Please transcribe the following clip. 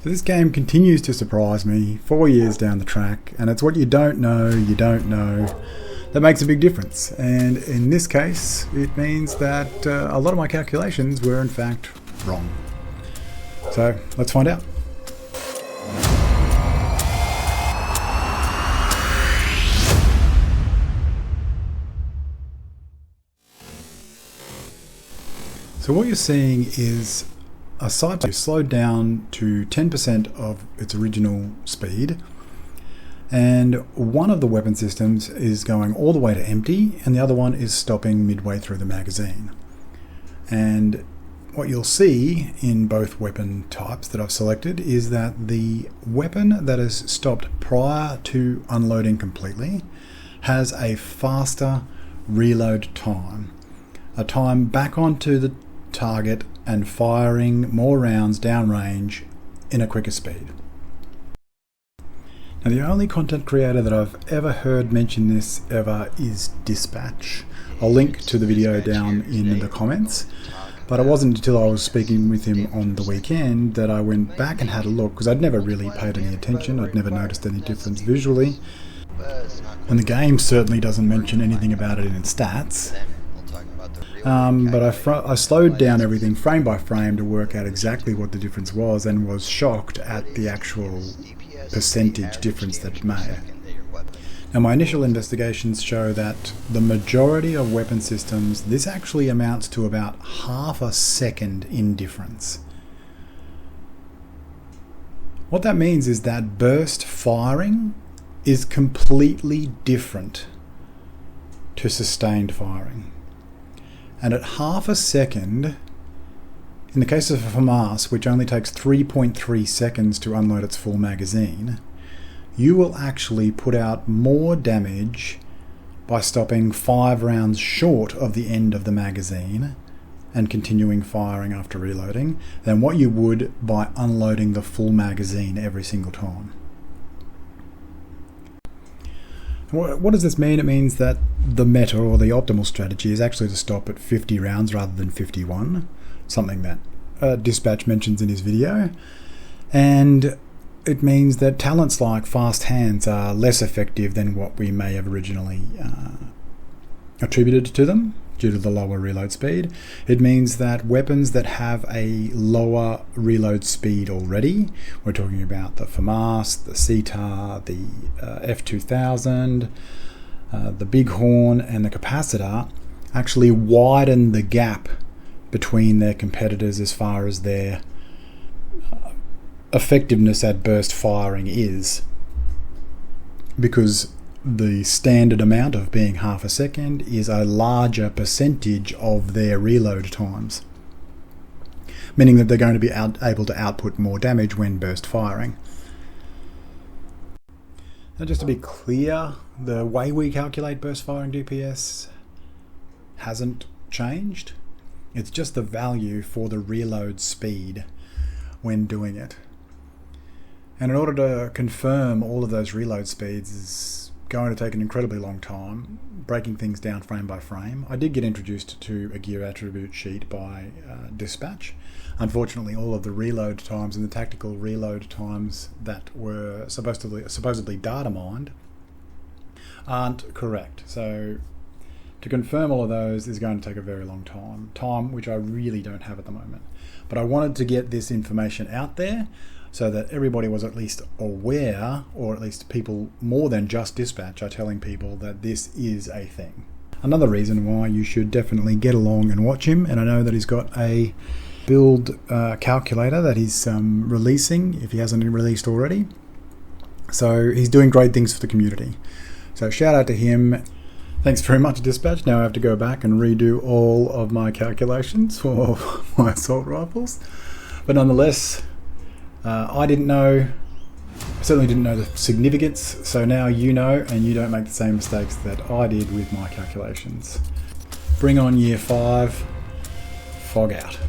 So this game continues to surprise me 4 years down the track, and it's what you don't know that makes a big difference. And in this case, it means that a lot of my calculations were in fact wrong. So let's find out. So what you're seeing is a side slowed down to 10% of its original speed, and one of the weapon systems is going all the way to empty and the other one is stopping midway through the magazine. And what you'll see in both weapon types that I've selected is that the weapon that is stopped prior to unloading completely has a faster reload time, a time back onto the target and firing more rounds downrange in a quicker speed. Now, the only content creator that I've ever heard mention this ever is Dispatch. I'll link to the video down in the comments, but it wasn't until I was speaking with him on the weekend that I went back and had a look, because I'd never really paid any attention. I'd never noticed any difference visually, and the game certainly doesn't mention anything about it in its stats. But I slowed down everything frame by frame to work out exactly what the difference was, and was shocked at the actual percentage difference that it made. Now, my initial investigations show that the majority of weapon systems, this actually amounts to about half a second in difference. What that means is that burst firing is completely different to sustained firing. And at half a second, in the case of a FAMAS, which only takes 3.3 seconds to unload its full magazine, you will actually put out more damage by stopping 5 rounds short of the end of the magazine and continuing firing after reloading than what you would by unloading the full magazine every single time. What does this mean? It means that the meta, or the optimal strategy, is actually to stop at 50 rounds rather than 51, something that Dispatch mentions in his video. And it means that talents like fast hands are less effective than what we may have originally attributed to them due to the lower reload speed. It means that weapons that have a lower reload speed already, we're talking about the FAMAS, the CTAR, the F2000, the Bighorn and the Capacitor, actually widen the gap between their competitors as far as their effectiveness at burst firing is, because the standard amount of being half a second is a larger percentage of their reload times, meaning that they're going to be able to output more damage when burst firing. Now, just to be clear, the way we calculate burst firing DPS hasn't changed. It's just the value for the reload speed when doing it. And in order to confirm all of those reload speeds is going to take an incredibly long time, breaking things down frame by frame. I did get introduced to a gear attribute sheet by Dispatch. Unfortunately, all of the reload times and the tactical reload times that were supposedly data mined aren't correct. So to confirm all of those is going to take a very long time which I really don't have at the moment. But I wanted to get this information out there so that everybody was at least aware, or at least people more than just Dispatch are telling people that this is a thing. Another reason why you should definitely get along and watch him, and I know that he's got a build calculator that he's releasing, if he hasn't released already. So he's doing great things for the community. So shout out to him. Thanks very much, Dispatch. Now I have to go back and redo all of my calculations for my assault rifles. But nonetheless, I certainly didn't know the significance, so now you know, and you don't make the same mistakes that I did with my calculations. Bring on year 5, fog out.